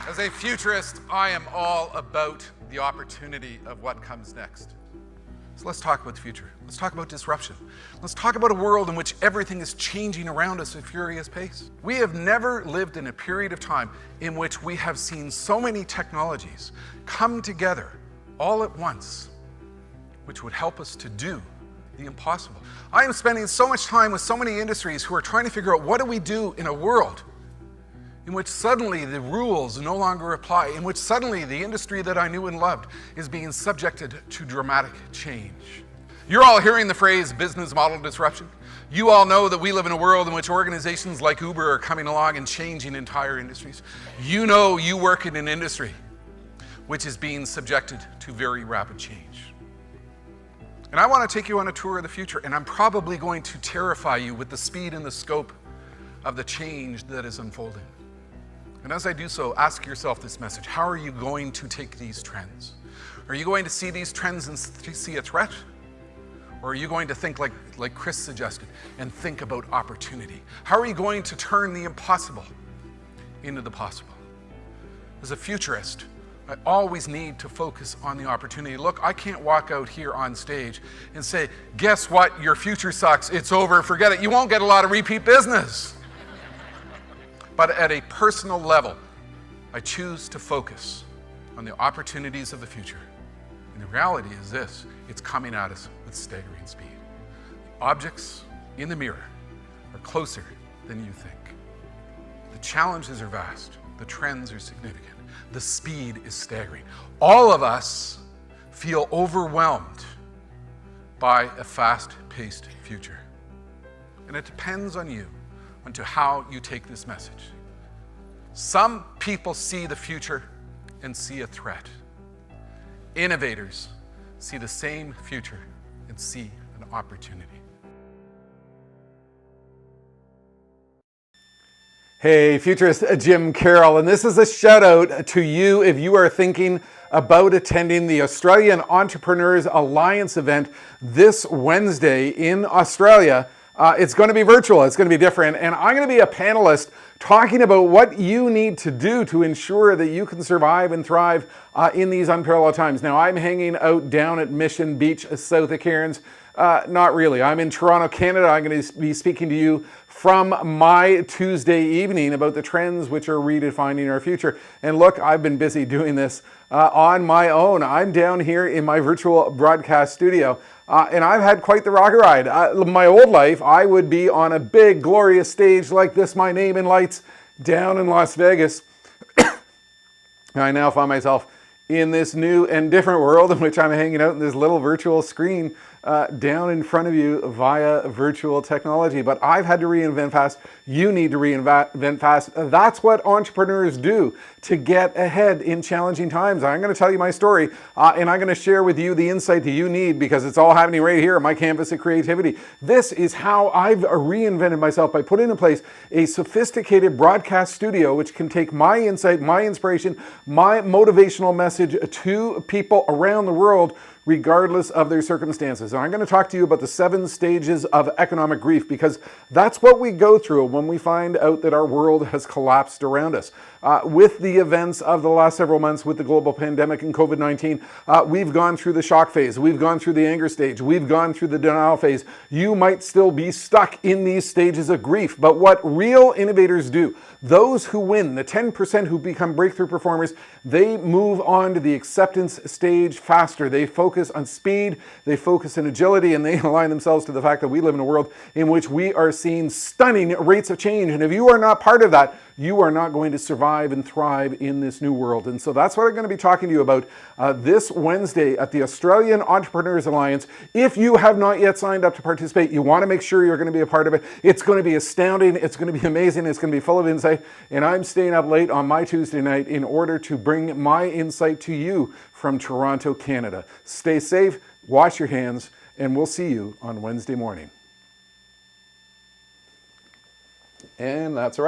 As a futurist, I am all about the opportunity of what comes next. So let's talk about the future. Let's talk about disruption. Let's talk about a world in which everything is changing around us at a furious pace. We have never lived in a period of time in which we have seen so many technologies come together all at once, which would help us to do the impossible. I am spending so much time with so many industries who are trying to figure out what do we do in a world in which suddenly the rules no longer apply, in which suddenly the industry that I knew and loved is being subjected to dramatic change. You're all hearing the phrase business model disruption. You all know that we live in a world in which organizations like Uber are coming along and changing entire industries. You know you work in an industry which is being subjected to very rapid change. And I want to take you on a tour of the future, and I'm probably going to terrify you with the speed and the scope of the change that is unfolding. And as I do so, ask yourself this message: how are you going to take these trends? Are you going to see these trends and see a threat? Or are you going to think like Chris suggested and think about opportunity? How are you going to turn the impossible into the possible? As a futurist, I always need to focus on the opportunity. Look, I can't walk out here on stage and say, guess what, your future sucks, it's over, forget it. You won't get a lot of repeat business. But at a personal level, I choose to focus on the opportunities of the future. And the reality is this: it's coming at us with staggering speed. The objects in the mirror are closer than you think. The challenges are vast. The trends are significant. The speed is staggering. All of us feel overwhelmed by a fast-paced future. And it depends on you onto how you take this message. Some people see the future and see a threat. Innovators see the same future and see an opportunity. Hey, futurist Jim Carroll, and this is a shout out to you if you are thinking about attending the Australian Entrepreneurs Alliance event this Wednesday in Australia. It's going to be virtual, it's going to be different, and I'm going to be a panelist talking about what you need to do to ensure that you can survive and thrive in these unparalleled times. Now, I'm hanging out down at Mission Beach, south of Cairns. Not really. I'm in Toronto, Canada. I'm going to be speaking to you from my Tuesday evening about the trends which are redefining our future. And look, I've been busy doing this on my own. I'm down here in my virtual broadcast studio, and I've had quite the rocket ride. My old life, I would be on a big, glorious stage like this, my name in lights, down in Las Vegas. I now find myself in this new and different world in which I'm hanging out in this little virtual screen down in front of you via virtual technology. But I've had to reinvent fast. You need to reinvent fast. That's what entrepreneurs do to get ahead in challenging times. I'm going to tell you my story, and I'm going to share with you the insight that you need, because it's all happening right here at my campus of creativity. This is how I've reinvented myself, by putting in place a sophisticated broadcast studio which can take my insight, my inspiration, my motivational message to people around the world, regardless of their circumstances. And I'm going to talk to you about the 7 stages of economic grief, because that's what we go through when we find out that our world has collapsed around us. With the events of the last several months with the global pandemic and COVID-19, we've gone through the shock phase, we've gone through the anger stage, we've gone through the denial phase. You might still be stuck in these stages of grief, but what real innovators do, those who win, the 10% who become breakthrough performers, they move on to the acceptance stage faster. They focus on speed, they focus on agility, and they align themselves to the fact that we live in a world in which we are seeing stunning rates of change. And if you are not part of that, you are not going to survive and thrive in this new world. And so that's what I'm going to be talking to you about this Wednesday at the Australian Entrepreneurs Alliance. If you have not yet signed up to participate, you want to make sure you're going to be a part of it. It's going to be astounding. It's going to be amazing. It's going to be full of insight. And I'm staying up late on my Tuesday night in order to bring my insight to you from Toronto, Canada. Stay safe, wash your hands, and we'll see you on Wednesday morning. And that's a wrap.